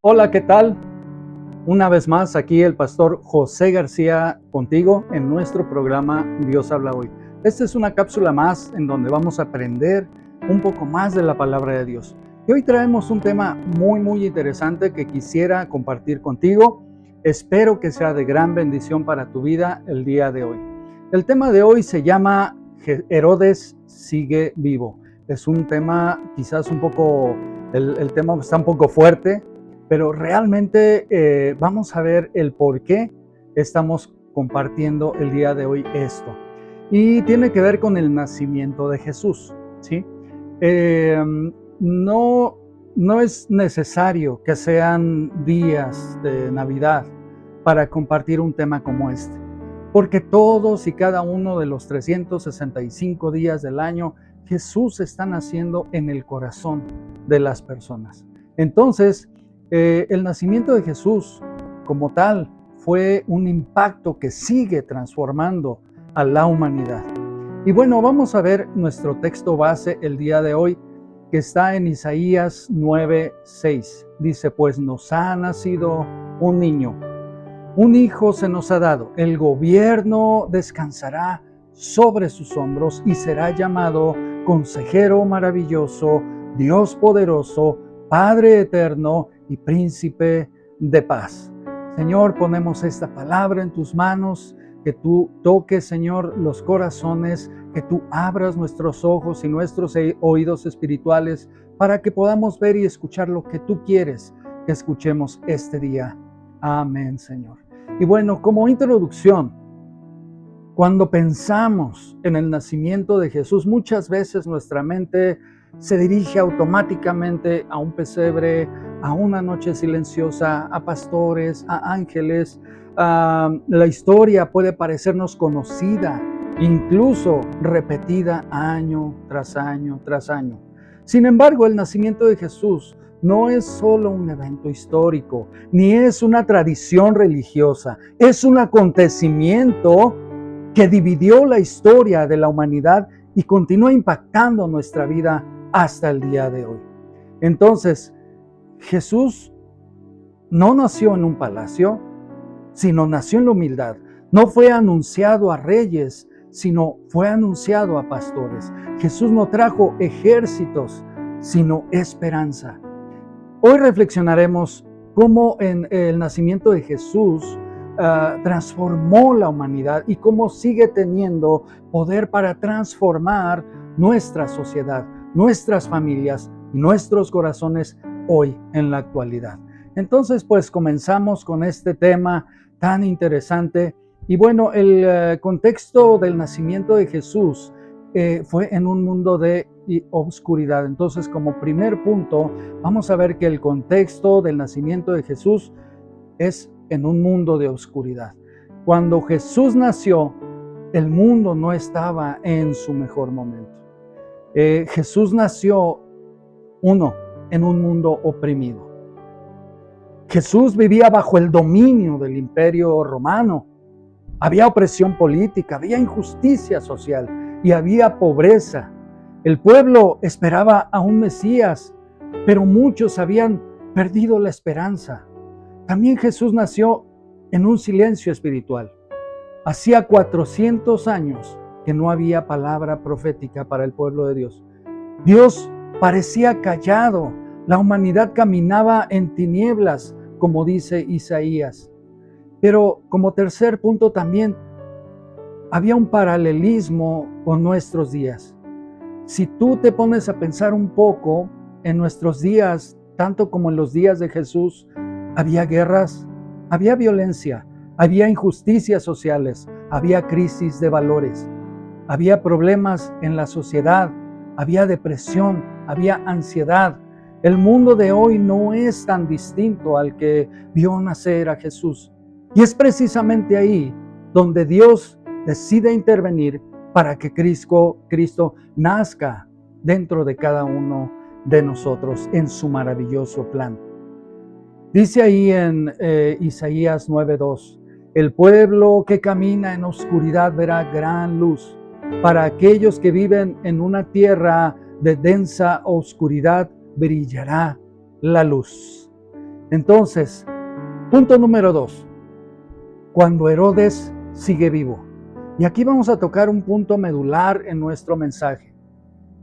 Hola, ¿qué tal? Una vez más, aquí el pastor José García contigo en nuestro programa Dios habla hoy. Esta es una cápsula más en donde vamos a aprender un poco más de la palabra de Dios. Y hoy traemos un tema muy interesante que quisiera compartir contigo. Espero que sea de gran bendición para tu vida el día de hoy. El tema de hoy se llama Herodes sigue vivo. Es un tema quizás un poco, el tema está un poco fuerte, pero realmente vamos a ver el por qué estamos compartiendo el día de hoy esto. Y tiene que ver con el nacimiento de Jesús, ¿sí? Eh, no, no es necesario que sean días de Navidad para compartir un tema como este, porque todos y cada uno de los 365 días del año, Jesús está naciendo en el corazón de las personas. Entonces, el nacimiento de Jesús como tal fue un impacto que sigue transformando a la humanidad. Y bueno, vamos a ver nuestro texto base el día de hoy, que está en Isaías 9:6. Dice, pues nos ha nacido un niño, un hijo se nos ha dado, el gobierno descansará sobre sus hombros y será llamado Consejero Maravilloso, Dios Poderoso, Padre Eterno y Príncipe de Paz. Señor, ponemos esta palabra en tus manos, que tú toques, Señor, los corazones, que tú abras nuestros ojos y nuestros oídos espirituales para que podamos ver y escuchar lo que tú quieres que escuchemos este día. Amén, Señor. Y bueno, como introducción, cuando pensamos en el nacimiento de Jesús, muchas veces nuestra mente se dirige automáticamente a un pesebre, a una noche silenciosa, a pastores, a ángeles. La historia puede parecernos conocida, incluso repetida año tras año tras año. Sin embargo, el nacimiento de Jesús no es solo un evento histórico, ni es una tradición religiosa, es un acontecimiento que dividió la historia de la humanidad y continúa impactando nuestra vida hasta el día de hoy. Entonces, Jesús no nació en un palacio, sino nació en la humildad. No fue anunciado a reyes, sino fue anunciado a pastores. Jesús no trajo ejércitos, sino esperanza. Hoy reflexionaremos cómo en el nacimiento de Jesús transformó la humanidad y cómo sigue teniendo poder para transformar nuestra sociedad, nuestras familias y nuestros corazones hoy en la actualidad. Entonces, pues comenzamos con este tema tan interesante. Y bueno, el contexto del nacimiento de Jesús fue en un mundo de obscuridad. Entonces, como primer punto, vamos a ver que el contexto del nacimiento de Jesús es en un mundo de oscuridad. Cuando Jesús nació, el mundo no estaba en su mejor momento. Jesús nació, en un mundo oprimido. Jesús vivía bajo el dominio del Imperio Romano. Había opresión política, había injusticia social y había pobreza. El pueblo esperaba a un Mesías, pero muchos habían perdido la esperanza. También Jesús nació en un silencio espiritual. Hacía 400 años que no había palabra profética para el pueblo de Dios. Dios parecía callado. La humanidad caminaba en tinieblas, como dice Isaías. Pero como tercer punto también había un paralelismo con nuestros días. Si tú te pones a pensar un poco en nuestros días, tanto como en los días de Jesús, había guerras, había violencia, había injusticias sociales, había crisis de valores, había problemas en la sociedad, había depresión, había ansiedad. El mundo de hoy no es tan distinto al que vio nacer a Jesús. Y es precisamente ahí donde Dios decide intervenir para que Cristo nazca dentro de cada uno de nosotros en su maravilloso plan. Dice ahí en Isaías 9:2, el pueblo que camina en oscuridad verá gran luz. Para aquellos que viven en una tierra de densa oscuridad brillará la luz. Entonces, punto número 2, cuando Herodes sigue vivo. Y aquí vamos a tocar un punto medular en nuestro mensaje: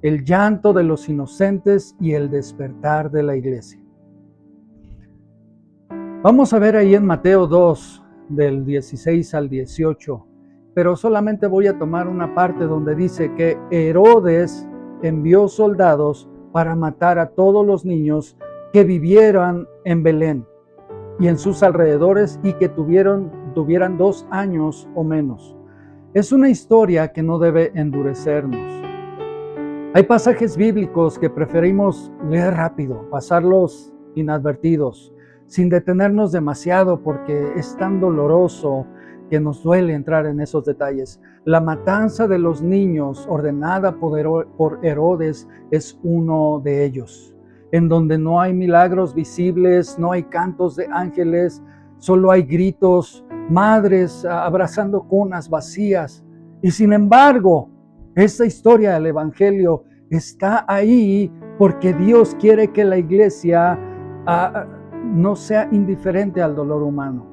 el llanto de los inocentes y el despertar de la iglesia. Vamos a ver ahí en Mateo 2, del 16 al 18, pero solamente voy a tomar una parte donde dice que Herodes envió soldados para matar a todos los niños que vivieran en Belén y en sus alrededores y que tuvieran 2 años o menos. Es una historia que no debe endurecernos. Hay pasajes bíblicos que preferimos leer rápido, pasarlos inadvertidos, sin detenernos demasiado porque es tan doloroso que nos duele entrar en esos detalles. La matanza de los niños ordenada por Herodes es uno de ellos, en donde no hay milagros visibles, no hay cantos de ángeles, solo hay gritos, madres abrazando cunas vacías. Y sin embargo, esta historia del Evangelio está ahí porque Dios quiere que la iglesia no sea indiferente al dolor humano.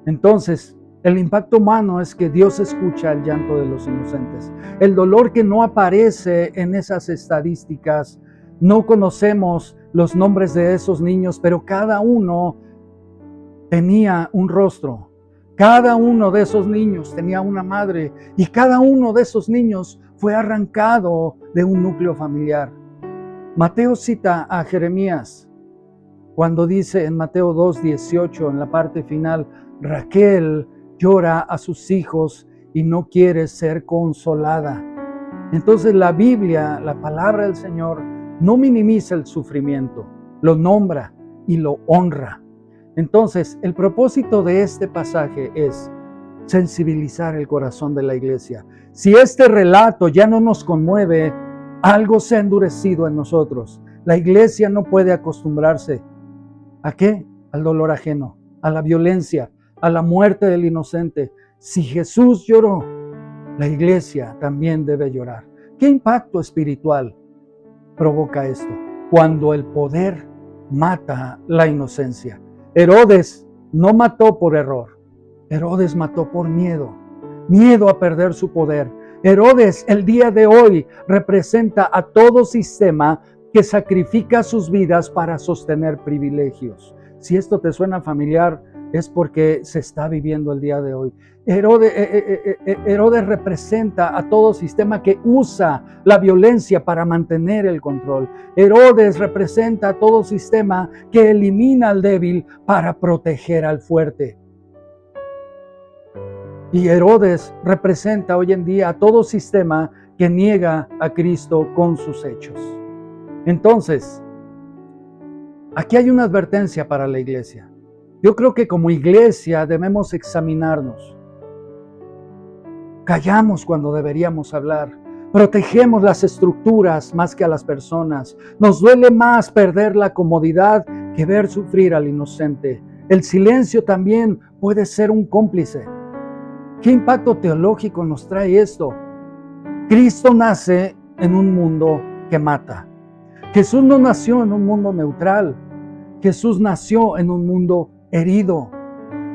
Entonces, el impacto humano es que Dios escucha el llanto de los inocentes. El dolor que no aparece en esas estadísticas. No conocemos los nombres de esos niños, pero cada uno tenía un rostro. Cada uno de esos niños tenía una madre y cada uno de esos niños fue arrancado de un núcleo familiar. Mateo cita a Jeremías cuando dice en Mateo 2:18, en la parte final, Raquel llora a sus hijos y no quiere ser consolada. Entonces la Biblia, la palabra del Señor, no minimiza el sufrimiento, lo nombra y lo honra. Entonces, el propósito de este pasaje es sensibilizar el corazón de la iglesia. Si este relato ya no nos conmueve, algo se ha endurecido en nosotros. La iglesia no puede acostumbrarse. ¿A qué? Al dolor ajeno, a la violencia, a la muerte del inocente. Si Jesús lloró, la iglesia también debe llorar. ¿Qué impacto espiritual provoca esto? Cuando el poder mata la inocencia. Herodes no mató por error. Herodes mató por miedo. Miedo a perder su poder. Herodes el día de hoy representa a todo sistema que sacrifica sus vidas para sostener privilegios. Si esto te suena familiar, es porque se está viviendo el día de hoy. Herodes representa a todo sistema que usa la violencia para mantener el control. Herodes representa a todo sistema que elimina al débil para proteger al fuerte. Y Herodes representa hoy en día a todo sistema que niega a Cristo con sus hechos. Entonces, aquí hay una advertencia para la iglesia. Yo creo que como iglesia debemos examinarnos. Callamos cuando deberíamos hablar. Protegemos las estructuras más que a las personas. Nos duele más perder la comodidad que ver sufrir al inocente. El silencio también puede ser un cómplice. ¿Qué impacto teológico nos trae esto? Cristo nace en un mundo que mata. Jesús no nació en un mundo neutral. Jesús nació en un mundo herido.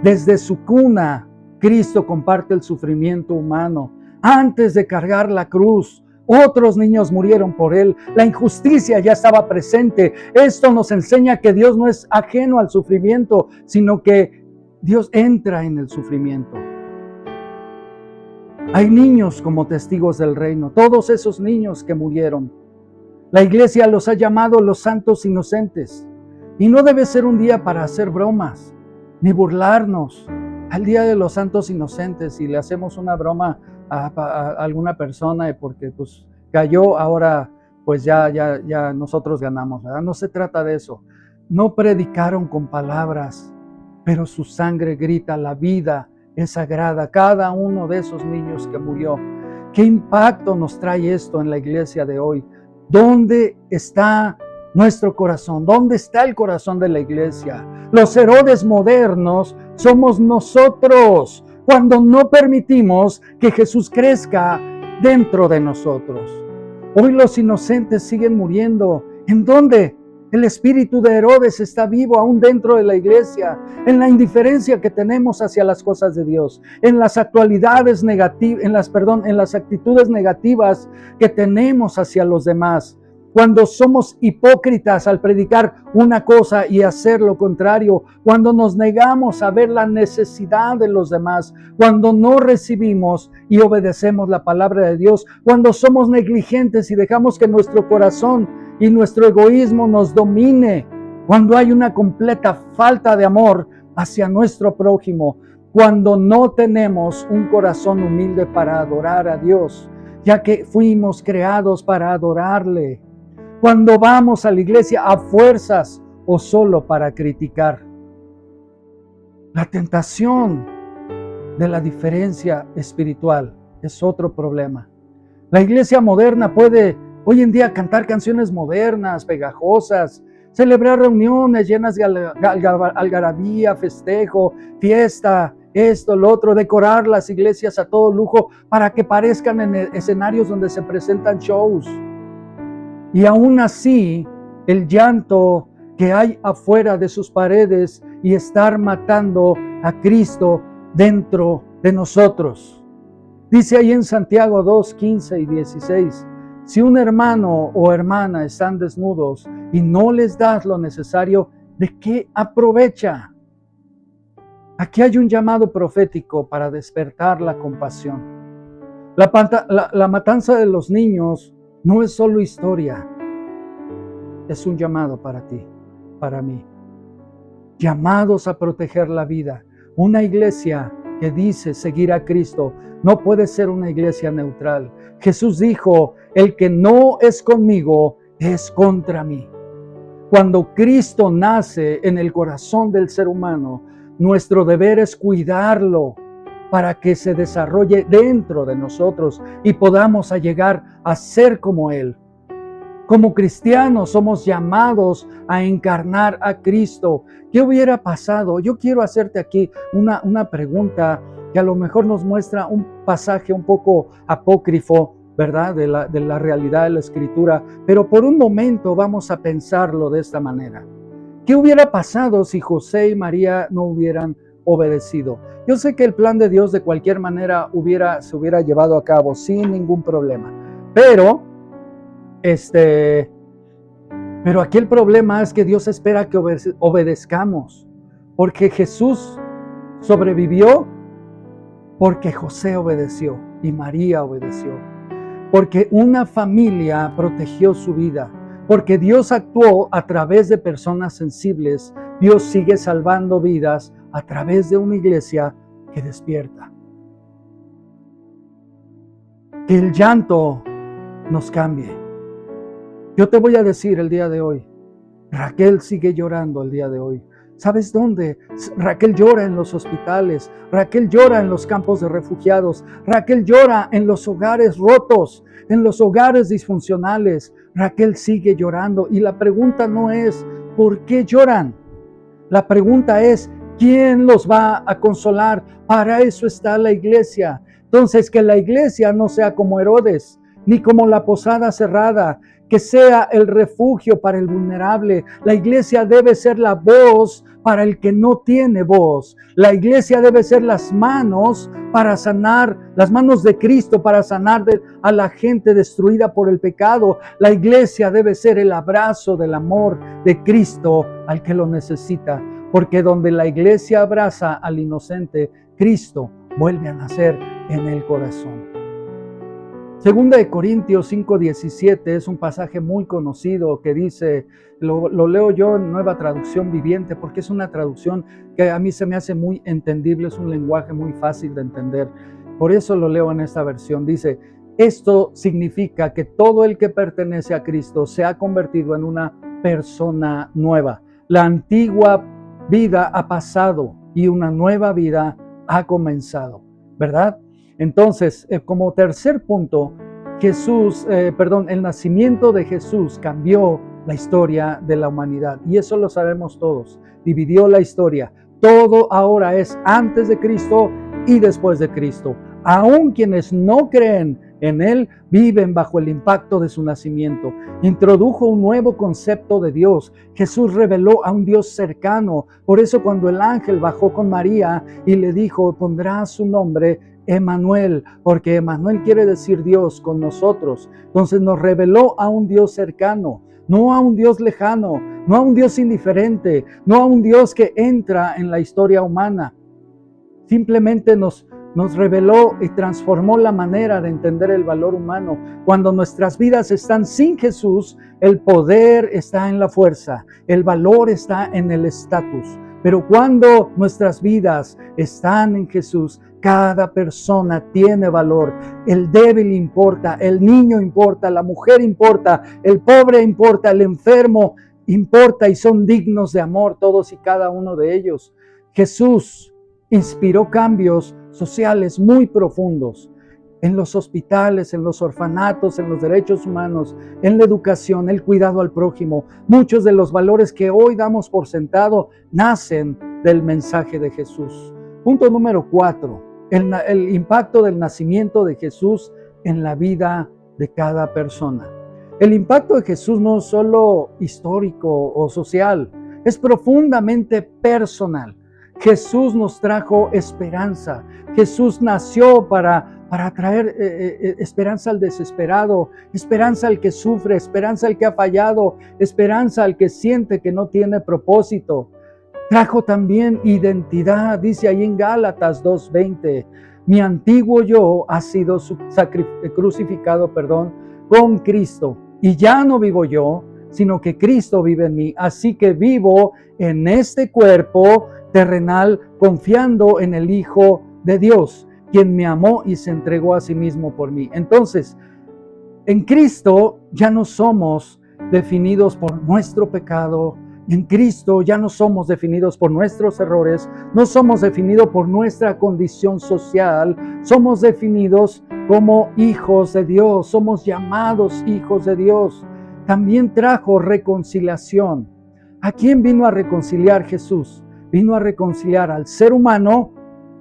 Desde su cuna, Cristo comparte el sufrimiento humano. Antes de cargar la cruz, otros niños murieron por él. La injusticia ya estaba presente. Esto nos enseña que Dios no es ajeno al sufrimiento, sino que Dios entra en el sufrimiento. Hay niños como testigos del reino, todos esos niños que murieron. La iglesia los ha llamado los santos inocentes. Y no debe ser un día para hacer bromas, ni burlarnos. Al día de los santos inocentes, y le hacemos una broma a alguna persona porque pues cayó, ahora pues ya nosotros ganamos, ¿verdad? No se trata de eso. No predicaron con palabras, pero su sangre grita, la vida es sagrada. Cada uno de esos niños que murió. ¿Qué impacto nos trae esto en la iglesia de hoy? ¿Dónde está nuestro corazón? ¿Dónde está el corazón de la iglesia? Los Herodes modernos somos nosotros cuando no permitimos que Jesús crezca dentro de nosotros. Hoy los inocentes siguen muriendo. ¿En dónde? El espíritu de Herodes está vivo aún dentro de la iglesia, en la indiferencia que tenemos hacia las cosas de Dios, en las actualidades negativas, en las actitudes negativas que tenemos hacia los demás. Cuando somos hipócritas al predicar una cosa y hacer lo contrario, cuando nos negamos a ver la necesidad de los demás, cuando no recibimos y obedecemos la palabra de Dios, cuando somos negligentes y dejamos que nuestro corazón y nuestro egoísmo nos domine, cuando hay una completa falta de amor hacia nuestro prójimo, cuando no tenemos un corazón humilde para adorar a Dios, ya que fuimos creados para adorarle, cuando vamos a la iglesia a fuerzas o solo para criticar. La tentación de la diferencia espiritual es otro problema. La iglesia moderna puede hoy en día cantar canciones modernas, pegajosas, celebrar reuniones llenas de algarabía, festejo, fiesta, esto, lo otro, decorar las iglesias a todo lujo para que parezcan en escenarios donde se presentan shows. Y aún así, el llanto que hay afuera de sus paredes y estar matando a Cristo dentro de nosotros. Dice ahí en Santiago 2, 15 y 16, si un hermano o hermana están desnudos y no les das lo necesario, ¿de qué aprovecha? Aquí hay un llamado profético para despertar la compasión. La matanza de los niños no es solo historia, es un llamado para ti, para mí. Llamados a proteger la vida. Una iglesia que dice seguir a Cristo no puede ser una iglesia neutral. Jesús dijo, el que no es conmigo es contra mí. Cuando Cristo nace en el corazón del ser humano, nuestro deber es cuidarlo para que se desarrolle dentro de nosotros y podamos llegar a ser como Él. Como cristianos somos llamados a encarnar a Cristo. ¿Qué hubiera pasado? Yo quiero hacerte aquí una pregunta que a lo mejor nos muestra un pasaje un poco apócrifo, ¿verdad? De la realidad de la Escritura. Pero por un momento vamos a pensarlo de esta manera. ¿Qué hubiera pasado si José y María no hubieran obedecido? Yo sé que el plan de Dios de cualquier manera se hubiera llevado a cabo sin ningún problema. Pero aquí el problema es que Dios espera que obedezcamos, porque Jesús sobrevivió porque José obedeció y María obedeció, porque una familia protegió su vida, porque Dios actuó a través de personas sensibles. Dios sigue salvando vidas a través de una iglesia que despierta. Que el llanto nos cambie. Yo te voy a decir el día de hoy, Raquel sigue llorando el día de hoy. ¿Sabes dónde? Raquel llora en los hospitales, Raquel llora en los campos de refugiados, Raquel llora en los hogares rotos, en los hogares disfuncionales. Raquel sigue llorando y la pregunta no es ¿por qué lloran? La pregunta es ¿quién los va a consolar? Para eso está la iglesia. Entonces, que la iglesia no sea como Herodes, ni como la posada cerrada, que sea el refugio para el vulnerable. La iglesia debe ser la voz para el que no tiene voz. La iglesia debe ser las manos para sanar, las manos de Cristo para sanar a la gente destruida por el pecado. La iglesia debe ser el abrazo del amor de Cristo al que lo necesita, porque donde la iglesia abraza al inocente, Cristo vuelve a nacer en el corazón. Segunda de Corintios 5:17 es un pasaje muy conocido que dice, lo leo yo en Nueva Traducción Viviente porque es una traducción que a mí se me hace muy entendible, es un lenguaje muy fácil de entender. Por eso lo leo en esta versión. Dice, esto significa que todo el que pertenece a Cristo se ha convertido en una persona nueva. La antigua vida ha pasado y una nueva vida ha comenzado, ¿verdad? Entonces, como tercer punto, el nacimiento de Jesús cambió la historia de la humanidad. Y eso lo sabemos todos. Dividió la historia. Todo ahora es antes de Cristo y después de Cristo. Aún quienes no creen en Él viven bajo el impacto de su nacimiento. Introdujo un nuevo concepto de Dios. Jesús reveló a un Dios cercano. Por eso cuando el ángel bajó con María y le dijo, pondrá su nombre Emmanuel, porque Emmanuel quiere decir Dios con nosotros. Entonces nos reveló a un Dios cercano, no a un Dios lejano, no a un Dios indiferente, no a un Dios que entra en la historia humana. Simplemente nos reveló y transformó la manera de entender el valor humano. Cuando nuestras vidas están sin Jesús, el poder está en la fuerza, el valor está en el estatus. Pero cuando nuestras vidas están en Jesús, cada persona tiene valor. El débil importa, el niño importa, la mujer importa, el pobre importa, el enfermo importa y son dignos de amor todos y cada uno de ellos. Jesús inspiró cambios sociales muy profundos en los hospitales, en los orfanatos, en los derechos humanos, en la educación, el cuidado al prójimo. Muchos de los valores que hoy damos por sentado nacen del mensaje de Jesús. Punto número 4, el impacto del nacimiento de Jesús en la vida de cada persona. El impacto de Jesús no es solo histórico o social, es profundamente personal. Jesús nos trajo esperanza. Jesús nació para traer esperanza al desesperado, esperanza al que sufre, esperanza al que ha fallado, esperanza al que siente que no tiene propósito. Trajo también identidad, dice ahí en Gálatas 2:20, mi antiguo yo ha sido crucificado con Cristo, y ya no vivo yo, sino que Cristo vive en mí. Así que vivo en este cuerpo terrenal confiando en el Hijo de Dios, quien me amó y se entregó a sí mismo por mí. Entonces, en Cristo ya no somos definidos por nuestro pecado. En Cristo ya no somos definidos por nuestros errores, no somos definidos por nuestra condición social, somos definidos como hijos de Dios, somos llamados hijos de Dios. También trajo reconciliación. ¿A quién vino a reconciliar Jesús? Vino a reconciliar al ser humano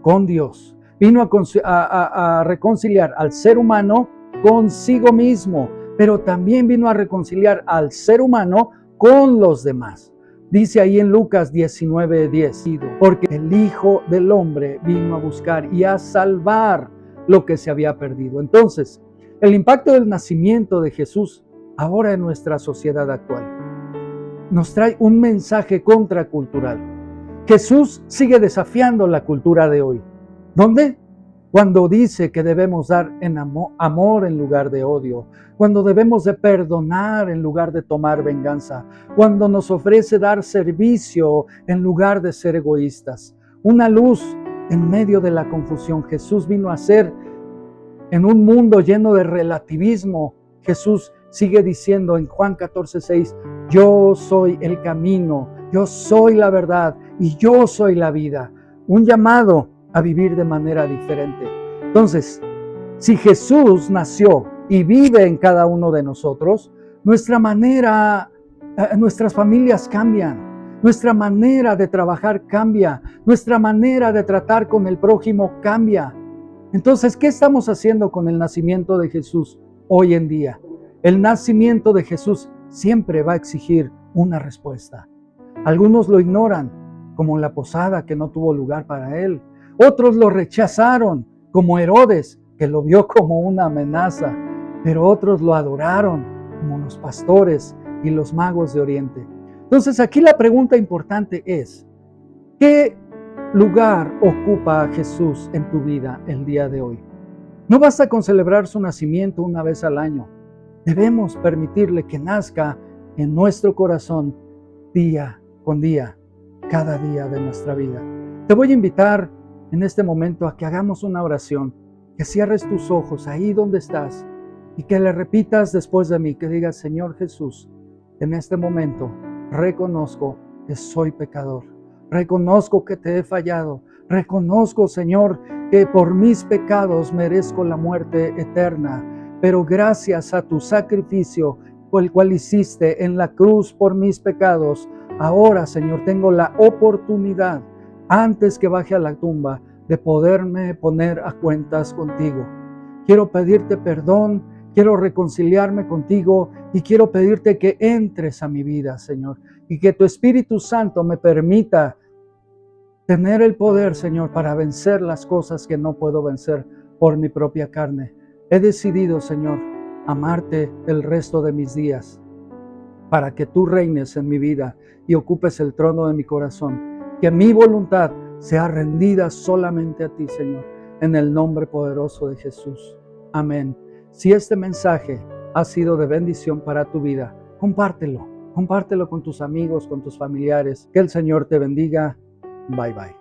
con Dios. Vino a reconciliar al ser humano consigo mismo, pero también vino a reconciliar al ser humano con los demás. Dice ahí en Lucas 19:10, porque el Hijo del Hombre vino a buscar y a salvar lo que se había perdido. Entonces, el impacto del nacimiento de Jesús ahora en nuestra sociedad actual nos trae un mensaje contracultural. Jesús sigue desafiando la cultura de hoy. ¿Dónde? Cuando dice que debemos dar amor en lugar de odio, cuando debemos de perdonar en lugar de tomar venganza, cuando nos ofrece dar servicio en lugar de ser egoístas. Una luz en medio de la confusión. Jesús vino a ser en un mundo lleno de relativismo. Jesús sigue diciendo en Juan 14:6, yo soy el camino, yo soy la verdad y yo soy la vida. Un llamado a vivir de manera diferente. Entonces, si Jesús nació y vive en cada uno de nosotros, nuestras familias cambian, nuestra manera de trabajar cambia, nuestra manera de tratar con el prójimo cambia. Entonces, ¿qué estamos haciendo con el nacimiento de Jesús hoy en día? El nacimiento de Jesús siempre va a exigir una respuesta. Algunos lo ignoran, como la posada que no tuvo lugar para él. Otros lo rechazaron, como Herodes, que lo vio como una amenaza. Pero otros lo adoraron, como los pastores y los magos de Oriente. Entonces aquí la pregunta importante es, ¿qué lugar ocupa Jesús en tu vida el día de hoy? No basta con celebrar su nacimiento una vez al año. Debemos permitirle que nazca en nuestro corazón día con día, cada día de nuestra vida. Te voy a invitar en este momento a que hagamos una oración, que cierres tus ojos ahí donde estás y que le repitas después de mí, que digas, Señor Jesús, en este momento reconozco que soy pecador, reconozco que te he fallado, reconozco, Señor, que por mis pecados merezco la muerte eterna, pero gracias a tu sacrificio, por el cual hiciste en la cruz por mis pecados, ahora, Señor, tengo la oportunidad, antes que baje a la tumba, de poderme poner a cuentas contigo. quiero pedirte perdón, quiero reconciliarme contigo y quiero pedirte que entres a mi vida, Señor, y que tu Espíritu Santo me permita tener el poder, Señor, para vencer las cosas que no puedo vencer por mi propia carne. He decidido, Señor, amarte el resto de mis días, para que tú reines en mi vida y ocupes el trono de mi corazón. Que mi voluntad sea rendida solamente a ti, Señor, en el nombre poderoso de Jesús. Amén. Si este mensaje ha sido de bendición para tu vida, compártelo con tus amigos, con tus familiares. Que el Señor te bendiga. Bye bye.